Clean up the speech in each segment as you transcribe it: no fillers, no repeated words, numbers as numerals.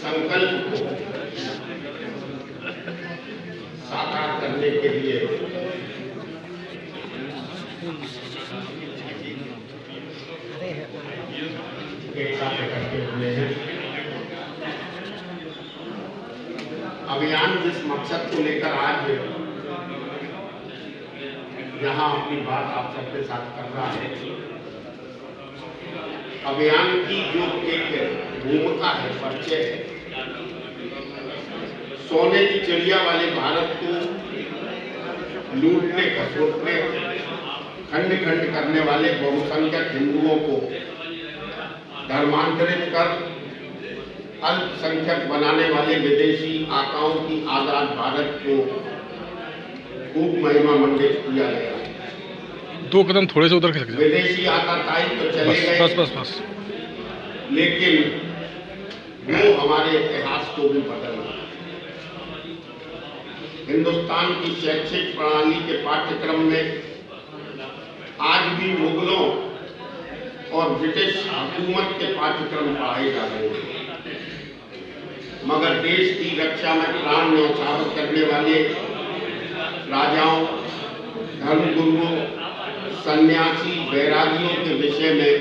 संकल्प को साकार करने के लिए इकट्ठे हुए हैं। अभियान जिस मकसद को लेकर आज यहाँ अपनी बात आप सबके साथ कर रहा है, अभियान की जो एक भूमिका है, परिचय है, सोने की चिड़िया वाले भारत को लूटने खसोटने खंड खंड करने वाले बहुसंख्यक हिंदुओं को धर्मांतरित कर अल्पसंख्यक बनाने वाले विदेशी आकाओं की आजाद भारत को खूब महिमा मंडित किया गया। 2 कदम थोड़े से उधर खिसक जाओ। विदेशी आतताई तो चले गए, बस। लेकिन वो हमारे इतिहास को भी बदल गया। हिंदुस्तान की शैक्षिक प्रणाली के पाठ्यक्रम में आज भी मुगलों और ब्रिटिश हुकूमत के पाठ्यक्रम पढ़ाए जा रहे हैं, मगर देश की रक्षा में प्राण न्यौछावर करने वाले राजाओं, धर्मगुरुओं, सन्यासी, बैरागियों के विषय में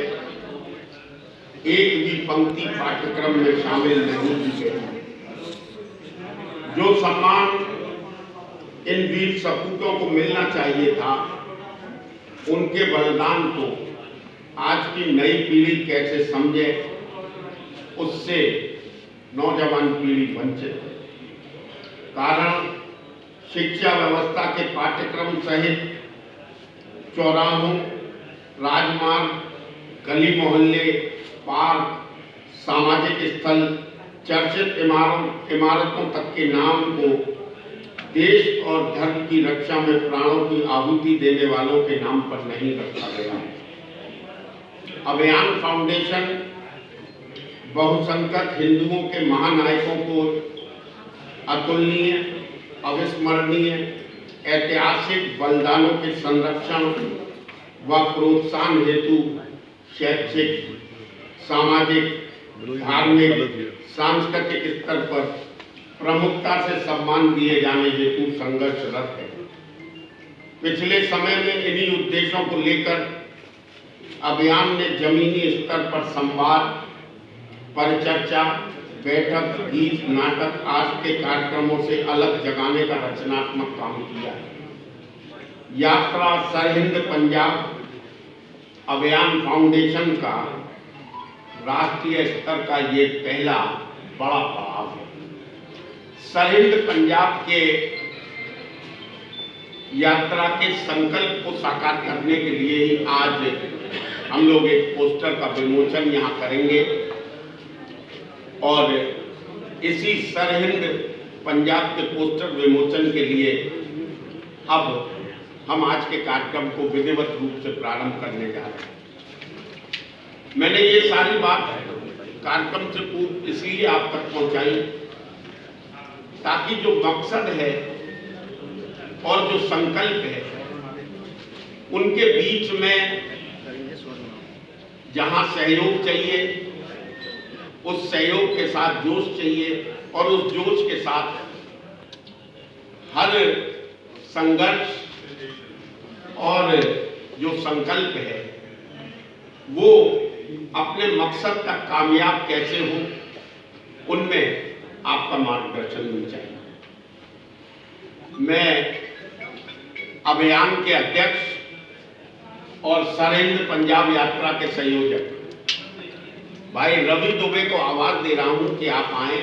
एक भी पंक्ति पाठ्यक्रम में शामिल नहीं की गई। जो सम्मान इन वीर सपूतों को मिलना चाहिए था, उनके बलिदान को आज की नई पीढ़ी कैसे समझे, उससे नौजवान पीढ़ी वंचित है। कारण शिक्षा व्यवस्था के पाठ्यक्रम सहित चौराहों, राजमार्ग, गली मोहल्ले, पार्क, सामाजिक स्थल, चर्चित इमारतों तक के नाम को देश और धर्म की रक्षा में प्राणों की आहुति देने वालों के नाम पर नहीं रखा गया। अभियान फाउंडेशन बहुसंख्यक हिंदुओं के महानायकों को अतुलनीय, अविस्मरणीय, ऐतिहासिक बलिदानों के संरक्षण व प्रोत्साहन हेतु शैक्षिक, सामाजिक, धार्मिक, सांस्कृतिक स्तर पर प्रमुखता से सम्मान दिए जाने हेतु संघर्षरत है। पिछले समय में इन्हीं उद्देश्यों को लेकर अभियान ने जमीनी स्तर पर संवाद, परिचर्चा, बैठक, गीत, नाटक आदि के कार्यक्रमों से अलग जगाने का रचनात्मक काम किया है। यात्रा सरहिंद पंजाब अभियान फाउंडेशन का राष्ट्रीय स्तर का ये पहला बड़ा पड़ाव है। सरहिंद पंजाब के यात्रा के संकल्प को साकार करने के लिए ही आज हम लोग एक पोस्टर का विमोचन यहाँ करेंगे और इसी सरहिंद पंजाब के पोस्टर विमोचन के लिए अब हम आज के कार्यक्रम को विधिवत रूप से प्रारंभ करने जा रहे हैं। मैंने ये सारी बात कार्यक्रम से पूर्व इसलिए आप तक पहुंचाई ताकि जो मकसद है और जो संकल्प है उनके बीच में जहां सहयोग चाहिए उस सहयोग के साथ जोश चाहिए और उस जोश के साथ हर संघर्ष और जो संकल्प है वो अपने मकसद तक कामयाब कैसे हो, उनमें आपका मार्गदर्शन मिल चाहिए। मैं अभियान के अध्यक्ष और सरहिंद पंजाब यात्रा के संयोजक भाई रवि दुबे को आवाज दे रहा हूं कि आप आए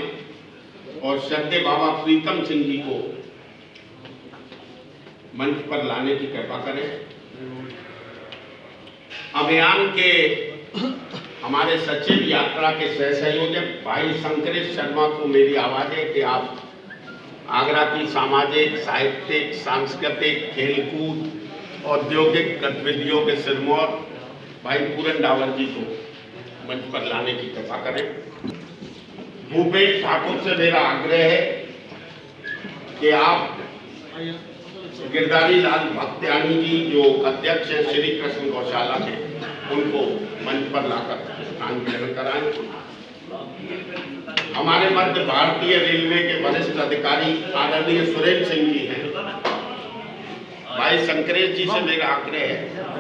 और श्रद्धेय बाबा प्रीतम सिंह जी को मंच पर लाने की कृपा करें। अभियान के हमारे सचिव यात्रा के सह संयोजक भाई शंकरेश शर्मा को मेरी आवाज है कि आप आगरा की सामाजिक, साहित्यिक, सांस्कृतिक, खेलकूद, औद्योगिक गतिविधियों के सिरमौर भाई पूरन डावर जी को मंच पर लाने की कृपा करें। भूपेश ठाकुर से मेरा आग्रह है कि आप गिरधारी लाल भक्त्यानी जी जो अध्यक्ष हैं श्री कृष्ण गौशाला के, उनको मंच पर लाकर स्थान ग्रहण कराएं। हमारे मध्य भारतीय रेलवे के वरिष्ठ अधिकारी आदरणीय सुरेंद्र सिंह जी हैं। भाई शंकरेश जी से मेरा आग्रह है,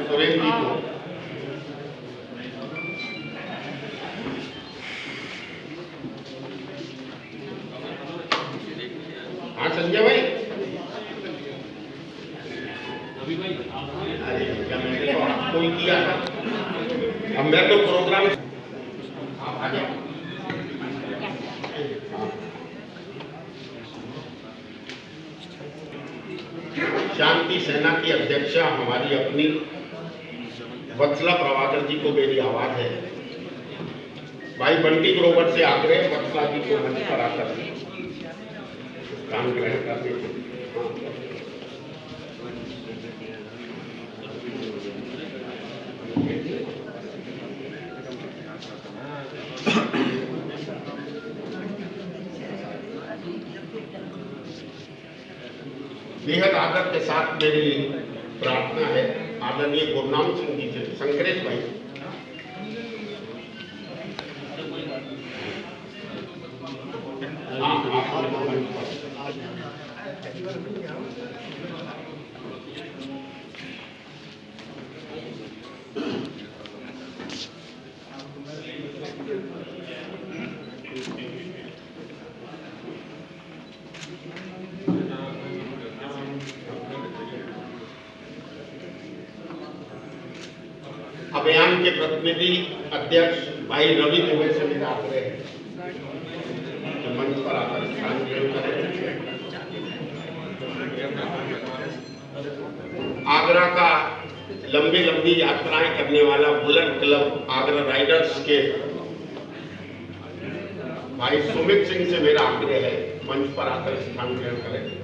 सुरेंद्र जी को हाँ संजय भाई, अरे क्या मैंने तो आपको ही किया था, अब मैं तो प्रोग्राम आप आ जाओ। शांति सेना की अध्यक्षा हमारी अपनी वत्सला प्रभाकर जी को मेरी आवाज है। भाई बंटी ग्रोवर से आग्रह वत्सला जी को मंच पर आकर काम ग्रहण करने के। बेहद आदर के साथ मेरी प्रार्थना है आदरणीय गुरनाम सिंह जी से, शंकरेश भाई अभियान के प्रतिनिधि अध्यक्ष भाई रवि दुबे से मेरा आग्रह है कि मंच पर आकर स्थान ग्रहण करें। आगरा का लंबी लंबी यात्राएं करने वाला बुलेट क्लब आगरा राइडर्स के भाई सुमित सिंह से मेरा आग्रह है मंच पर आकर स्थान ग्रहण करें।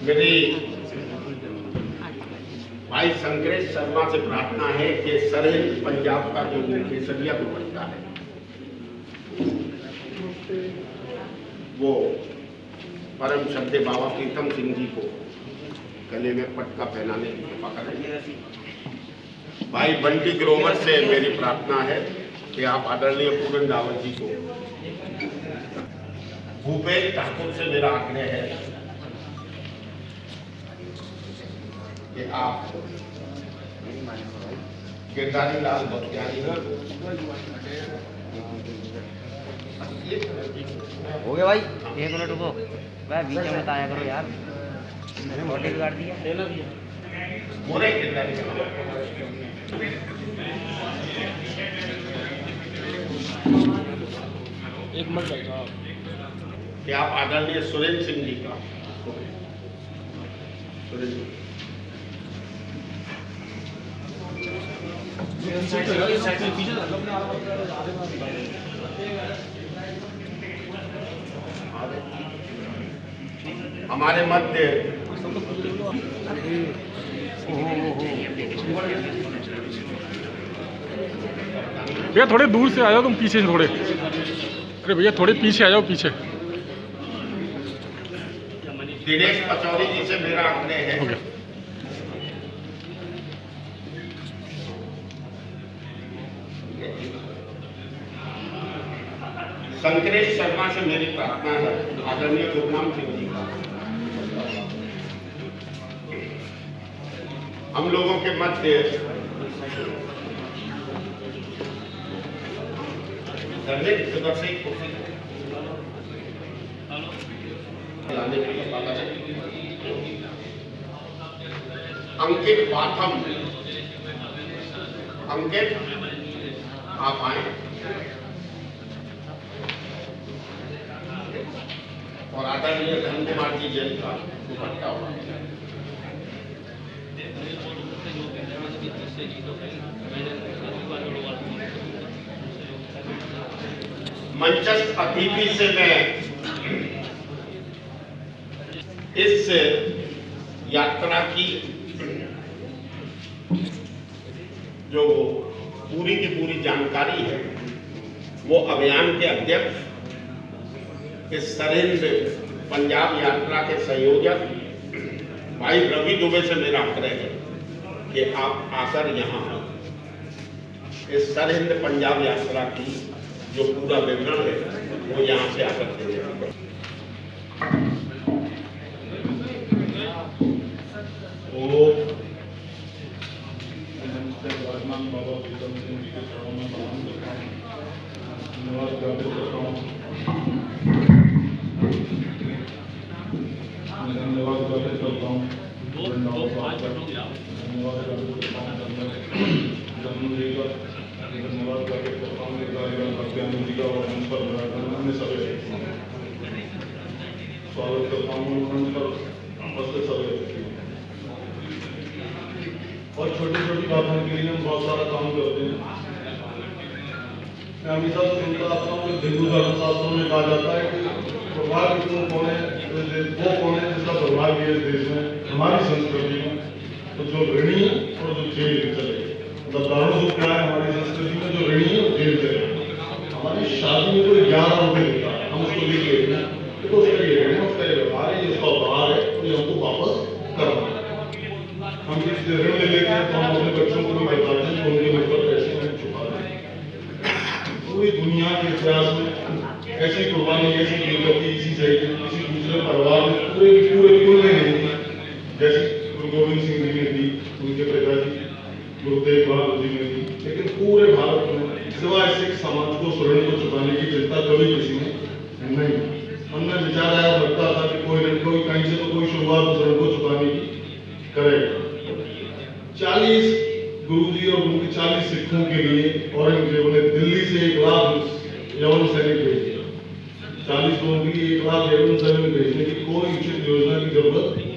मेरी भाई शंकरेश शर्मा से प्रार्थना है कि सरहिंद पंजाब का जो केसरिया दुपट्टा है वो परम श्रद्धेय बाबा प्रीतम सिंह जी को गले में पटका पहनाने की कृपा करेंगे। भाई बंटी ग्रोवर से मेरी प्रार्थना है कि आप आदरणीय पूरन रावत जी को, भूपेश ठाकुर से मेरा आग्रह है कि आप गिरधारी लाल बख्तियारी हो गया भाई, 1 मिनट रुको भाई, बीच में बताया करो यार, मैंने मोटे बिगाड़ दिया। बोले गिरधारी एक मिनट बैठा कि आप आदरणीय सुरेंद्र सिंह जी का, सुरेंद्र जी हमारे मध्य भैया थोड़े दूर से आ जाओ तुम, पीछे से थोड़े, अरे भैया थोड़े पीछे आ जाओ, पीछे। दिनेश पचौरी जी से मेरा आग्रह है हो गया। शंकरेश शर्मा से मेरी प्रार्थना है आदरणीय गुरनाम सिंह जी का। हम लोगों के मध्य अंकित पाथम, अंकित आप आए और आदरणीय धन कुमार जी जैन का दुपट्टा हुआ। मंचस्थ अतिथि से मैं इस यात्रा की जो पूरी की पूरी जानकारी है वो अभियान के अध्यक्ष इस सरहिंद पंजाब यात्रा के संयोजक भाई रवि दुबे से मेरा आग्रह है कि आप आकर यहाँ इस सरहिंद पंजाब यात्रा की जो पूरा विवरण है वो यहाँ से आकर देंगे। बाबा प्रीतम सिंह जी के चरणों में प्रणाम करता हूँ, धन्यवाद ज्ञापित करता हूँ। धन्यवाद ज्ञापित करता हूँ धन्यवाद ज्ञापित करता हूँ जन्म जी का, धन्यवाद ज्ञापित करता हूँ सत्यानंद जी का और मंच पर अन्य सभी स्वागत करता हूँ मंच पर उपस्थित सभी। और छोटी छोटी बातों के लिए हम बहुत सारा काम करते हैं। मैं हमेशा सुनता आता हूँ कि हिंदू धर्मशास्त्रों में कहा जाता है कि सौभाग्य कौन है, वो कौन है जिसका सौभाग्य है इस देश में, हमारी संस्कृति में। तो जो ऋणी और जो जेल चले, मतलब दारू जो क्या है हमारी संस्कृति में, जो ऋणी और जेल चले। हमारी शादी में कोई 11 रुपये देता है, हम उसको लिख लेते हैं तो उसका ये ऋण, उसका ये व्यवहार है, ये उसका उपहार है, तो ये हमको वापस करना है। हम जिस ऋण ले लेते हैं तो हम अपने बच्चों को भी बताते हैं कि उनके ऊपर पैसे हमें चुका दें। पूरी दुनिया के इतिहास में ऐसी कुर्बानी, ऐसी दुर्गति किसी से किसी दूसरे परिवार में पूरे कुल में नहीं थी जैसी गुरु गोविंद सिंह जी ने दी, उनके पिताजी गुरु तेग बहादुर जी ने दी। लेकिन पूरे भारत में सिवाय सिख समाज को ऋण को चुकाने की चिंता कभी किसी ने नहीं। मन में विचार आया, लगता था कि कोई कहीं से तो कोई शुरुआत उस ऋण को चुकाने की करेगा। 40 गुरुजी और उनके 40 सिखों के लिए औरंगजेब ने दिल्ली से 1 लाख यवन सैनिक भेज दिया। 40 लोगों के लिए 1 लाख यवन सैनिक भेजने की कोई उचित योजना की जरूरत नहीं,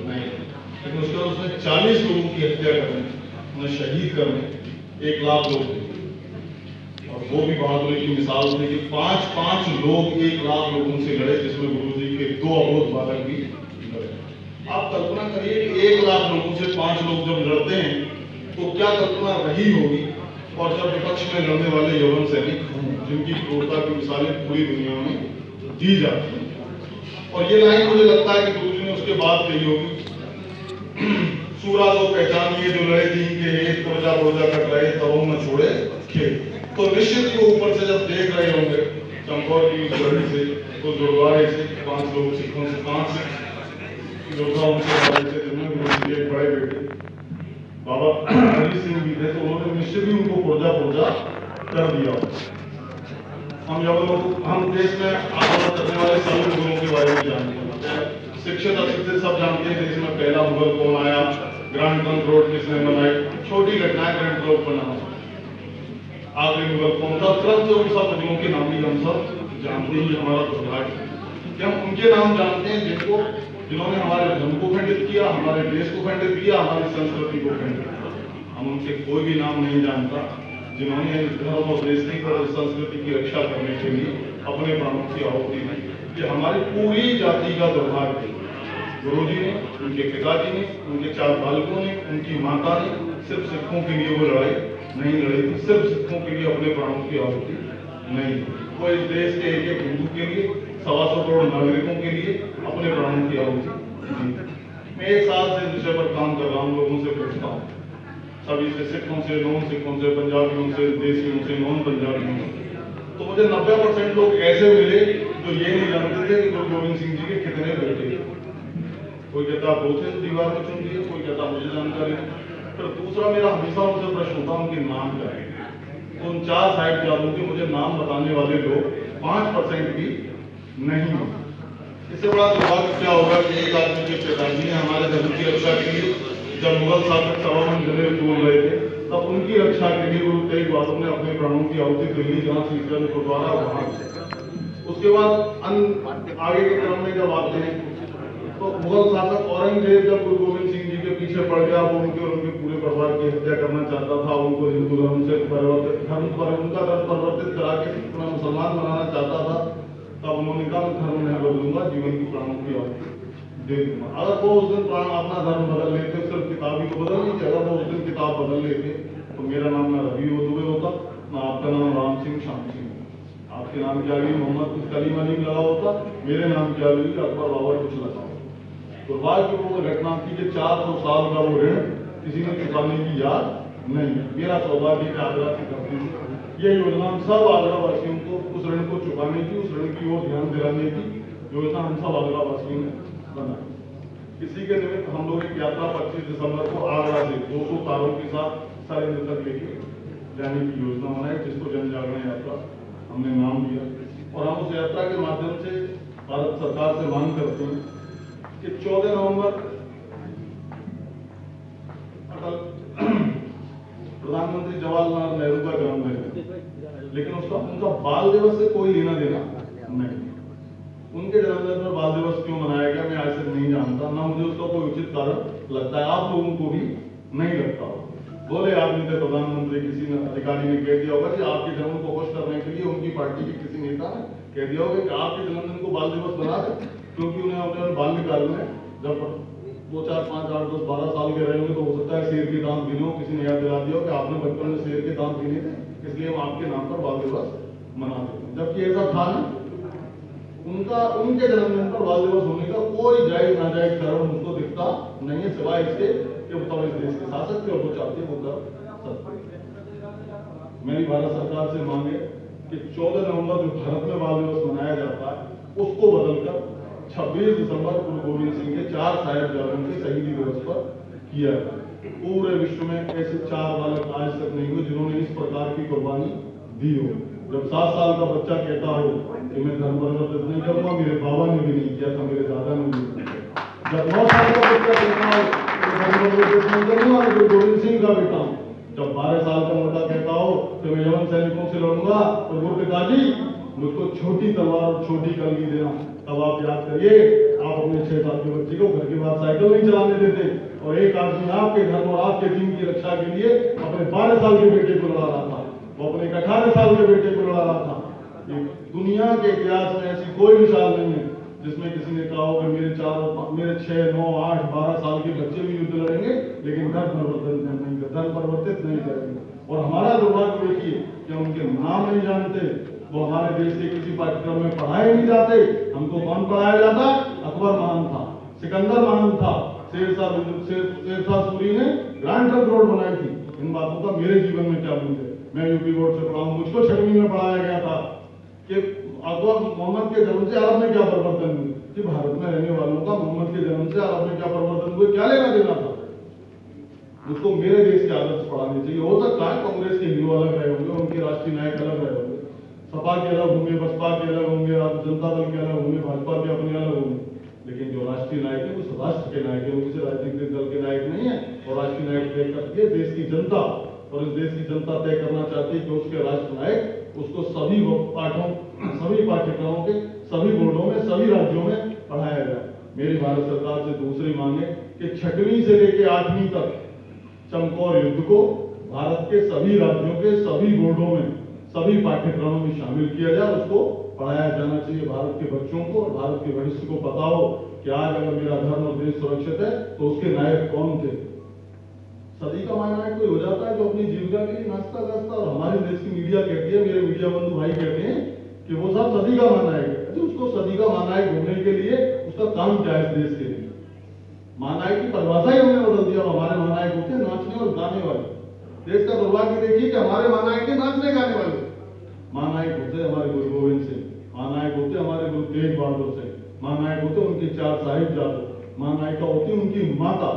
लेकिन उसके बाद उसने 40 लोगों की हत्या करने, उन्हें शहीद करने 1 लाख लोग, और वो भी बहादुरी की मिसाल थी कि 5-5 लोग 1 लाख लोगों से लड़े, जिसमें गुरुजी के 2 अबोध बालक भी लड़े। आप कल्पना करिए कि 1 लाख लोगों से 5 लोग जब लड़ते हैं तो क्या कल्पना रही होगी, और जब विपक्ष में लड़ने वाले यवन सैनिक हों जिनकी क्रूरता की मिसालें पूरी दुनिया में दी जाती हैं। और ये लाइन मुझे लगता है कि गुरुजी ने उसके बाद कही होगी, सूरा तो पहचानिए जो लड़े दीन के एक, पुरजा पुरजा कर रहे तरुण न छोड़े खेत। तो निश्चित ही वो ऊपर से जब देख रहे होंगे चंपौर की उस लड़ी से, तो जुड़वाड़े से 5 लोग सिखों से 5 योद्धा उनसे लड़े थे, जिनमें गुरुजी के बड़े बेटे बाबा हरि सिंह भी थे, तो उन्होंने निश्चित ही उनको पुरजा कर दिया। हम देश में आंदोलन करने वाले सभी गुरुओं के बारे में जानते हैं, शिक्षित अशिक्षित सब जानते हैं देश में पहला मुगल कौन आया, ग्रांड ट्रंक रोड किसने बनाई, छोटी घटनाएं ग्रांड ट्रंक बना, आखिरी मुगल कौन था, तुरंत उन सब मुगलों के नाम भी हम सब जानते ही। हमारा दुर्भाग्य कि हम उनके नाम जानते हैं जिन्होंने हमारे धर्म को खंडित किया, हमारे देश को खंडित किया, हमारी संस्कृति को खंडित किया। हम उनके कोई भी नाम नहीं जानता जिन्होंने धर्म और देश की संस्कृति की रक्षा करने के लिए अपने प्राणों की आहुति दी। ये हमारी पूरी जाति का दुर्भाग्य। गुरुजी ने, उनके पिताजी ने, उनके 4 बालकों ने, उनकी माता ने सिर्फ सिखों के लिए वो लड़ाई नहीं लड़ी थी, सिर्फ सिखों के लिए अपने प्राणों की आहुति नहीं, वो इस देश के एक हिंदू के लिए, 125 करोड़ नागरिकों के लिए अपने प्राणों की आहुति नहीं। मैं 1 साल से इस विषय पर काम कर रहा हूँ, लोगों से पूछता हूँ, सभी से, सिखों से, नॉन सिखों से, पंजाबियों से, देसियों से, नॉन पंजाबियों से, तो मुझे 90% लोग ऐसे मिले जो ये नहीं जानते थे कि गुरु गोविंद सिंह जी के कितने बेटे। कोई कहता 2 थे दीवार में चुन दिए, कोई कहता मुझे जानकारी नहीं। फिर दूसरा मेरा हमेशा उनसे प्रश्न होता उनके नाम क्या है। तो उन 4 साहिबजादों के मुझे नाम बताने वाले लोग 5% भी नहीं। इससे बड़ा दुर्भाग्य क्या होगा कि एक आदमी के पिताजी ने हमारे धर्म की रक्षा के लिए जब मुगल शासक सवामन गले बोल रहे थे, तब उनकी रक्षा के लिए गुरु तेग बहादुर ने अपने प्राणों की आहुति दिल्ली जहाँ सीकर गुरुद्वारा वहां। उसके बाद आगे के क्रम में जब आते हैं तो मुगल शासक औरंगजेब जब गुरु गोविंद सिंह जी के पीछे पड़ गया, वो उनके और उनके पूरे परिवार की हत्या करना चाहता था, उनको हिंदू धर्म से परिवर्तित, उनका धर्म परिवर्तित करा के अपना मुसलमान बनाना चाहता था। तब उन्होंने कहा धर्म नहीं बदलूंगा, जीवन की प्राणों की आहुति दे दूंगा। अगर वो उस दिन अपना धर्म बदल लेते, सिर्फ किताब ही तो बदल नहीं थी, अगर वो उस दिन किताब बदल लेते तो मेरा नाम ना रवि दुबे होता, ना आपका नाम राम सिंह श्याम सिंह, आपके नाम की आगे मोहम्मद कलीम अलीम लगा होता, मेरे नाम की आगे अकबर बाबर कुछ लगा होता। दुर्भाग्यपूर्ण घटना थी कि 400 साल का वो ऋण किसी ने चुकाने की याद नहीं है। मेरा सौभाग्य की आगरा की धरती से ये योजना हम सब आगरा वासियों को उस ऋण को चुकाने की, उस ऋण की ओर ध्यान दिलाने की योजना हम सब आगरा वासियों ने बनाई। इसी के निमित्त हम लोग एक यात्रा 25 दिसंबर को आगरा से 200 तारों के साथ सरेंद्र तक लेके जाने की योजना बनाई, जिसको जन जागरण यात्रा हमने नाम दिया। और हम उस यात्रा के माध्यम से भारत सरकार से मांग करते हैं कि 14 नवंबर अटल प्रधानमंत्री जवाहरलाल नेहरू का जन्मदिन है, लेकिन उसका उनका बाल दिवस से कोई लेना देना नहीं। उनके जन्मदिन पर बाल दिवस क्यों मनाया गया मैं आज तक नहीं जानता, ना मुझे उसका कोई उचित कारण लगता है, आप लोगों को भी नहीं लगता। बोले आदमी थे प्रधानमंत्री, किसी ने अधिकारी ने कह दिया होगा कि आपके जन्म को खुश करने के लिए उनकी पार्टी के किसी नेता ने कह दिया होगा कि आपके जन्मदिन को बाल दिवस बना दें, क्योंकि उन्हें अपने बाल्यकाल में जब 2, 4, 5, 8, 10, 12 साल के रहे होंगे तो हो सकता है शेर के दांत गिने हो, किसी ने याद दिला दिया हो कि आपने बचपन में शेर के दांत गिने थे, इसलिए हम आपके नाम पर बाल दिवस मना देते हैं। जबकि ऐसा था नहीं, उनके जन्मदिन पर बाल दिवस होने का कोई जायज नाजायज कारण मुझको दिखता नहीं है, सिवाय इसके कि वो इस देश के शासक थे और वो चाहते वो कर सकते। मेरी भारत सरकार से मांग है कि 14 नवंबर जो भारत में बाल दिवस मनाया जाता है उसको बदलकर 26 दिसंबर गुरु गोविंद सिंह के 4 साहिबजादों के शहीदी दिवस पर किया है। पूरे विश्व में ऐसे 4 बालक आज तक नहीं हुए जिन्होंने इस प्रकार की कुर्बानी दी हो। जब 7 साल का बच्चा कहता हो कि मैं धर्म परिवर्तित नहीं करूंगा, मेरे बाबा ने भी नहीं किया था, मेरे दादा ने भी नहीं किया। जब 9 साल का बच्चा कहता हो कि धर्म परिवर्तित नहीं करूंगा, मैं गुरु गोविंद सिंह का बेटा हूं। जब 12 साल का लड़का कहता हो कि मैं यमन सैनिकों से लड़ूंगा तो गुरु पिताजी मुझको छोटी तलवार और छोटी कलगी देना, तब आप याद करिए आप अपने 6 साल के बच्चे को घर के बाद साइकिल नहीं चलाने देते, और एक आदमी आपके धर्म और आपके दीन की रक्षा के लिए अपने 12 साल के बेटे को लड़ा रहा था, वो अपने 18 साल के बेटे को लड़ा रहा था। दुनिया के इतिहास में ऐसी कोई मिसाल नहीं है जिसमें किसी ने कहा हो कि मेरे 6, 9, 8, 12 साल के बच्चे भी युद्ध लड़ेंगे लेकिन धर्म परिवर्तित नहीं करेंगे। और हमारा दुर्भाग्य देखिए कि हम उनके नाम नहीं जानते, वो हमारे देश के किसी पाठ्यक्रम में पढ़ाए नहीं जाते। हमको कौन पढ़ाया जाता? अकबर महान था, सिकंदर महान था, शेरशाह सूरी ने ग्रैंड ट्रंक रोड बनाई थी। इन बातों का मेरे जीवन में क्या मूल्य है? मैं यूपी बोर्ड से पढ़ा हूं, मुझको 6वीं में पढ़ाया गया था कि अकबर मोहम्मद के जन्म से अरब में क्या परिवर्तन हुए, कि भारत में रहने वालों का मोहम्मद के जन्म से अरब में क्या परिवर्तन हुए, क्या लेना देना था? मुझको मेरे देश के आदर्श पढ़ाने चाहिए। हो सकता है कांग्रेस के हीरो अलग रहे होंगे, उनके राष्ट्रीय नायक अलग रहे होंगे, सपा के अलग होंगे, बसपा के अलग होंगे, जनता दल के अलग होंगे, भाजपा के अपने अलग होंगे, लेकिन जो राष्ट्रीय नायक है वो राष्ट्र के नायक है, वो किसी राजनीतिक दल के नायक नहीं है। और राष्ट्रीय नायक तय करती है देश की जनता, और इस देश की जनता तय करना चाहती है कि उसके राष्ट्र नायक उसको सभी पाठों, सभी पाठ्यक्रमों के सभी बोर्डों में, सभी राज्यों में पढ़ाया जाए। मेरी भारत सरकार से दूसरी मांग है कि 6वीं से लेकर 8वीं तक चमकौर युद्ध को भारत के सभी राज्यों के सभी बोर्डों में, सभी पाठ्यक्रमों में शामिल किया जाए, उसको पढ़ाया जाना चाहिए भारत के बच्चों को। और भारत के भविष्य को पता हो कि आज अगर मेरा धर्म और देश सुरक्षित है तो उसके नायक कौन थे। सदी का महानायक कोई हो जाता है जो अपनी जीविका के लिए नाचता गाता, और हमारे देश की मीडिया कहती है, मेरे मीडिया बंधु भाई कहते हैं कि वो सब सदी का महानायक है। उसको सदी का महानायक होने के लिए उसका काम क्या है इस देश के लिए? महानायक की परिभाषा ही हमने बदल दिया। हमारे महानायक होते हैं नाचने और गाने वाले। देश का दुर्भाग्य देखिए कि हमारे महानायक है नाचने गाने वाले। महानायक होते हमारे गुरु गोविंद से, महानायक होते हमारे गुरु तेग बहादुर से, महानायक होते उनके 4 साहिबजादे, महानायिका होती उनकी माता।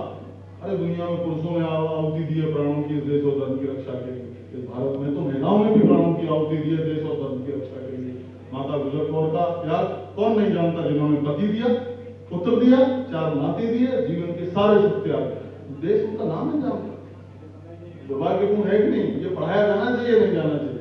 अरे दुनिया में पुरुषों ने आहुति दी है प्राणों की इस देश और धर्म की रक्षा के लिए, इस भारत में तो महिलाओं ने भी प्राणों की आहुति दी है देश और धर्म की रक्षा के लिए। माता गुजर कौर का प्यार कौन नहीं जानता, जिन्होंने पति दिया, पुत्र दिया, 4 नाते दिए, जीवन के सारे सुख त्याग, देश उनका नाम नहीं जानता। दुर्भाग्यपूर्ण है कि नहीं? ये पढ़ाया जाना चाहिए, नहीं जाना चाहिए।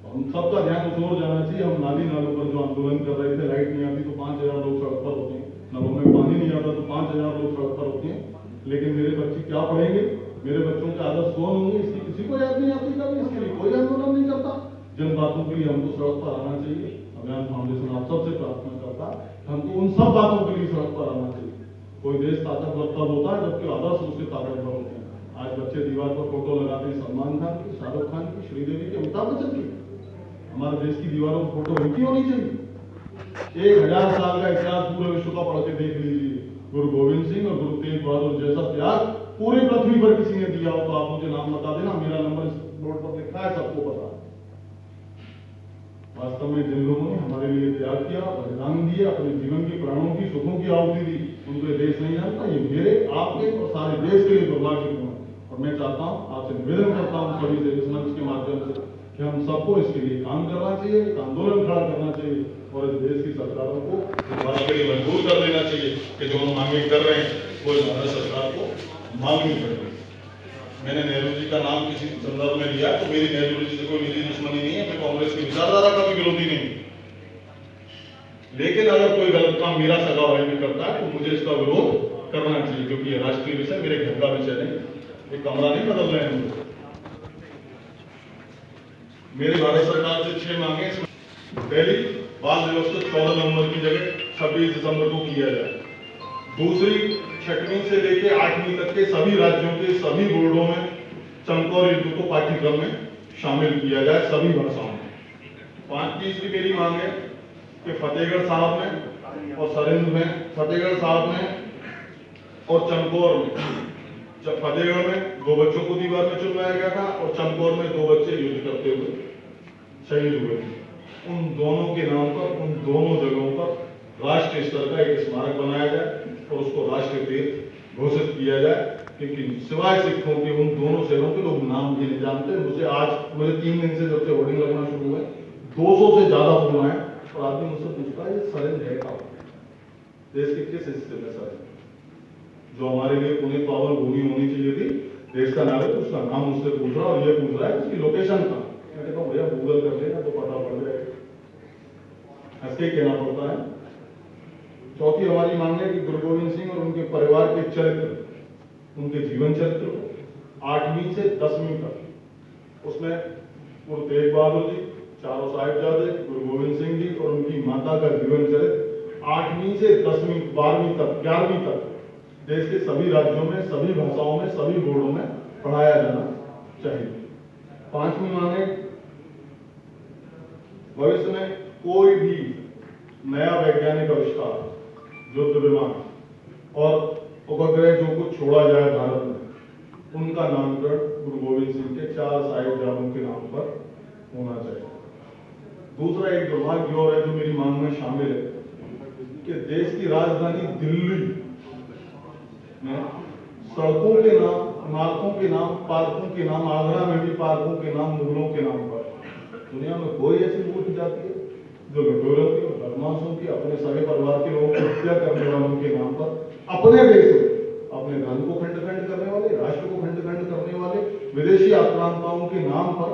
हम सबका ध्यान उस ओर जाना चाहिए। हम नालों पर जो आंदोलन कर रहे थे, लाइट नहीं आती तो 5000 लोग सड़क पर होते हैं, नलों में पानी नहीं आता तो 5000 लोग सड़क पर होते हैं, लेकिन मेरे बच्चे क्या पढ़ेंगे, मेरे बच्चों के आदर्श कौन होंगे, इसकी किसी को याद नहीं आती। कभी इसके लिए कोई आंदोलन नहीं करता। जिन बातों के लिए हमको सड़क पर आना चाहिए, अभियान फाउंडेशन आप सबसे प्रार्थना करता है कि हमको उन सब बातों के लिए सड़क पर आना चाहिए। कोई देश ताकतवर तब होता है जबकि आदर्श उसके ताकतवर होते हैं। आज बच्चे दीवार पर फोटो लगाते हैं सलमान खान की, शाहरुख खान की, श्रीदेवी की, अमिताभ बच्चन की। हमारे देश की दीवारों पर फोटो उनकी होनी चाहिए। 1000 साल का इतिहास पूरे विश्व का पढ़ के देख लीजिए। गुरु गोविंद सिंह और गुरु तेग बहादुर जैसा त्याग पूरी पृथ्वी पर किसी ने दिया हो तो आप मुझे नाम बता देना, मेरा नंबर इस बोर्ड पर लिखा है, सबको पता है। वास्तव में जिन लोगों ने हमारे लिए त्याग किया, बलिदान दिए, अपने जीवन की, प्राणों की, सुखों की आहुति दी, उनको ये देश नहीं जानता। ये मेरे, आपके और सारे देश के लिए दुर्भाग्यपूर्ण है। और मैं चाहता हूँ, आपसे निवेदन करता हूँ सभी से इस मंच के माध्यम से कि हम सबको इसके लिए काम करना चाहिए, एक आंदोलन खड़ा करना चाहिए और इस देश की सरकारों को इस बात के लिए मजबूर कर देना चाहिए कि जो हम मांगे कर रहे हैं वो इस भारत सरकार को मांगनी पड़ेगी। मैंने नेहरू जी का नाम किसी संदर्भ में लिया तो मेरी नेहरू जी से कोई निजी दुश्मनी नहीं है, मैं कांग्रेस की विचारधारा का भी विरोधी नहीं। लेकिन अगर कोई गलत काम मेरा सगा भाई भी करता है तो मुझे इसका विरोध करना चाहिए, क्योंकि ये राष्ट्रीय विषय, मेरे घर का विषय नहीं। ये कमरा नहीं बदल रहे हैं। मेरी भारत सरकार से 6 मांगे। पहली, बाल दिवस को 14 नवंबर की जगह 26 दिसंबर को किया जाए। दूसरी, 6वीं से लेकर 8वीं तक के सभी राज्यों के सभी बोर्डों में चमकौर युद्ध को पाठ्यक्रम में शामिल किया जाए, सभी भाषाओं में। तीसरी मेरी मांग है कि फतेहगढ़ साहब में और सरिंद में, फतेहगढ़ साहब में और चमकौर में, जब फतेहगढ़ में 2 बच्चों को दीवार में चुनवाया गया था और चमकौर में 2 बच्चे युद्ध करते हुए शहीद हुए थे, उन दोनों के नाम पर, उन दोनों जगहों पर राष्ट्रीय स्तर का एक स्मारक बनाया जाए और उसको राष्ट्रीय तीर्थ घोषित किया जाए। क्योंकि सिवाय सिखों के उन दोनों शहरों के लोग नाम भी नहीं जानते। मुझे 3 दिन से जब से होर्डिंग लगना शुरू हुए 200 से ज्यादा फोन आए और आदमी मुझसे पूछता है ये सरिंद है कहाँ, देश के किस हिस्से में सरिंद, जो हमारे लिए पुणे पावन भूमि होनी चाहिए थी, देश का नागरिक उसका नाम मुझसे पूछ रहा और ये पूछ रहा है उसकी लोकेशन कहाँ। मैं कहता हूँ भैया गूगल कर लेना तो पता पड़ जाएगा, ऐसे कहना पड़ता है। चौथी हमारी मांग है कि गुरु गोविंद सिंह और उनके परिवार के चरित्र, उनके जीवन चरित्र को 8वीं से 10वीं तक, उसमें गुरु तेग बहादुर जी, चारों साहिबजादे, गुरु गोविंद सिंह जी और उनकी माता का जीवन चरित्र 8वीं से 10वीं, 12वीं तक, 11वीं तक देश के सभी राज्यों में, सभी भाषाओं में, सभी बोर्डों में पढ़ाया जाना चाहिए। 5वीं मांग है भविष्य में कोई भी नया वैज्ञानिक आविष्कार, युद्ध विमान और उपग्रह जो कुछ छोड़ा जाए भारत में, उनका नामकरण गुरु गोविंद सिंह के 4 साहिबजादों के नाम पर होना चाहिए। दूसरा एक दुर्भाग्य और है जो मेरी मांग में शामिल है कि देश की राजधानी दिल्ली में सड़कों के नाम, इमारतों के नाम, पार्कों के नाम, आगरा में भी पार्कों के नाम मुगलों के नाम पर, दुनिया में कोई ऐसी मूर्ति जाती है जो लुटेरों की, बदमाशों की, अपने सगे परिवार के लोगों को हत्या करने वालों के नाम पर, अपने देश में अपने धन को खंड खंड करने वाले, राष्ट्र को खंड खंड करने वाले विदेशी आक्रांताओं के नाम पर,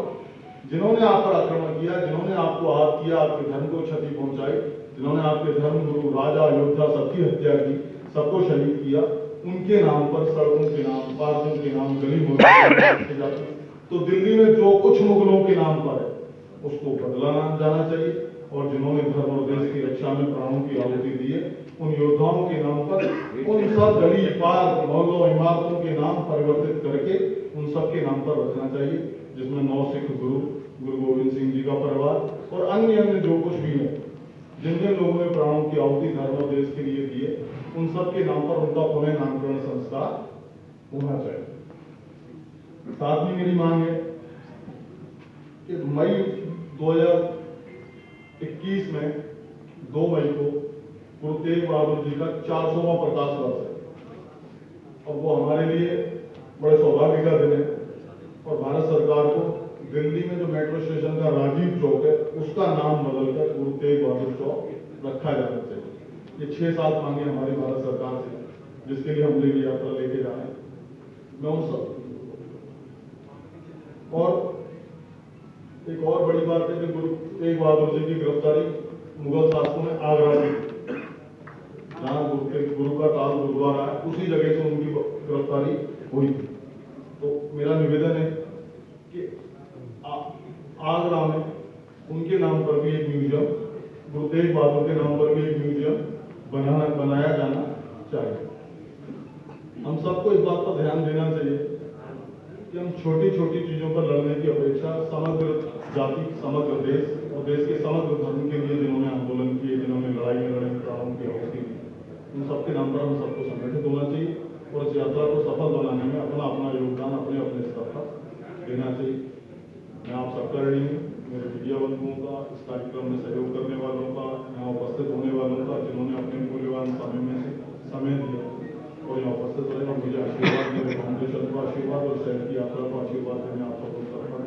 जिन्होंने आप पर आक्रमण किया, जिन्होंने आपको आहत किया, आपके धर्म को क्षति पहुंचाई, जिन्होंने आपके धर्म गुरु, राजा, योद्धा सबकी हत्या की, सबको शहीद किया, उनके नाम पर सड़कों के नाम, पार्कों के नाम, गली मोहल्ले जाते। तो दिल्ली में जो कुछ मुगलों के नाम पर है उसको बदला जाना चाहिए और जिन्होंने धर्म और देश की रक्षा में प्राणों की आहुति दी है उन योद्धाओं के नाम पर उन सब गली, पार्क, मोहल्लों, इमारतों के नाम परिवर्तित करके उन सब के नाम पर रखना चाहिए, जिसमें 9 सिख गुरु, गुरु गोविंद सिंह जी का परिवार और अन्य जो कुछ भी है, जिन जिन लोगों ने प्राणों की आहुति धर्म और देश के लिए दिए, उन सब के नाम पर उनका पुनः नामकरण संस्कार होना चाहिए। 7वीं मेरी मांग है कि मई 2021 में 2 मई को गुरु तेग बहादुर जी का 400वां प्रकाश वर्ष है और वो हमारे लिए बड़े सौभाग्य का दिन है और भारत सरकार को दिल्ली में जो मेट्रो स्टेशन का राजीव चौक है उसका नाम बदलकर गुरु तेग बहादुर चौक रखा जाना चाहिए। ये 6 साल मांगे हमारी भारत सरकार से, जिसके लिए हम लेके यात्रा लेके जा रहे हैं। मैं उन सब और एक और बड़ी बात है कि गुरु तेग बहादुर जी की गिरफ्तारी मुगल शासकों ने आगरा में, जहाँ गुरु का ताल गुरुद्वारा है, उसी जगह से उनकी गिरफ्तारी हुई थी। तो मेरा निवेदन है कि आगरा में उनके नाम पर भी एक म्यूजियम गुरु तेग बहादुर के नाम पर भी एक म्यूजियम बनाया जाना चाहिए। हम सबको इस बात पर ध्यान देना चाहिए कि हम छोटी छोटी चीज़ों पर लड़ने की अपेक्षा समग्र जाति, समग्र देश और देश के समग्र धर्म के लिए जिन्होंने आंदोलन किए, जिन्होंने लड़ाई लड़े, प्राणों की आहुति दी, उन सबके नाम पर हम सबको संगठित होना चाहिए और इस यात्रा को सफल बनाने में अपना अपना योगदान अपने अपने स्तर पर देना चाहिए। मैं आप सबका ऋणी हूँ, मेरे मीडिया बंधुओं का, इस कार्यक्रम में सहयोग करने वालों का, यहाँ उपस्थित होने वालों का, जिन्होंने अपने मूल्यवान समय में से समय दिया और यहाँ उपस्थित रहे और मुझे आशीर्वाद मेरे फाउंडेशन को आशीर्वाद और शहर की यात्रा को आशीर्वाद देने आप सबको समर्पण।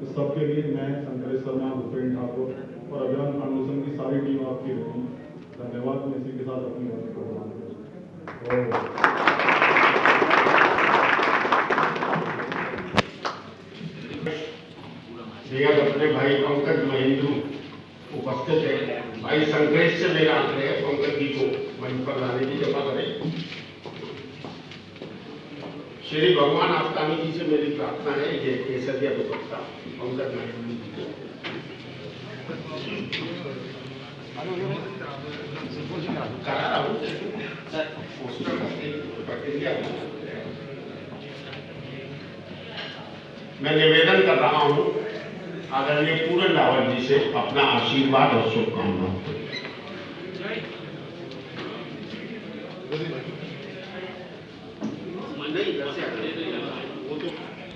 इस सबके लिए मैं शंकरेश शर्मा, भूपेन्द्र ठाकुर और अभियान फाउंडेशन की सारी टीम आपकी रही। धन्यवाद। मैं इसी के साथ अपनी बात को बेहद अपने भाई पंकज महेंद्रू उपस्थित है। भाई शंकरेश से मेरा आग्रह है पंकज जी को मंच पर लाने की कृपा करें। श्री भगवान आस्तानी जी से मेरी प्रार्थना है, ये केसरिया दुपट्टा पंकज महेंद्रू जी को करा रहा हूँ पोस्टर प्रक्रिया। मैं निवेदन कर रहा हूँ आदरणीय पूरन रावत जी से अपना आशीर्वाद और शुभकामनाएं। नहीं,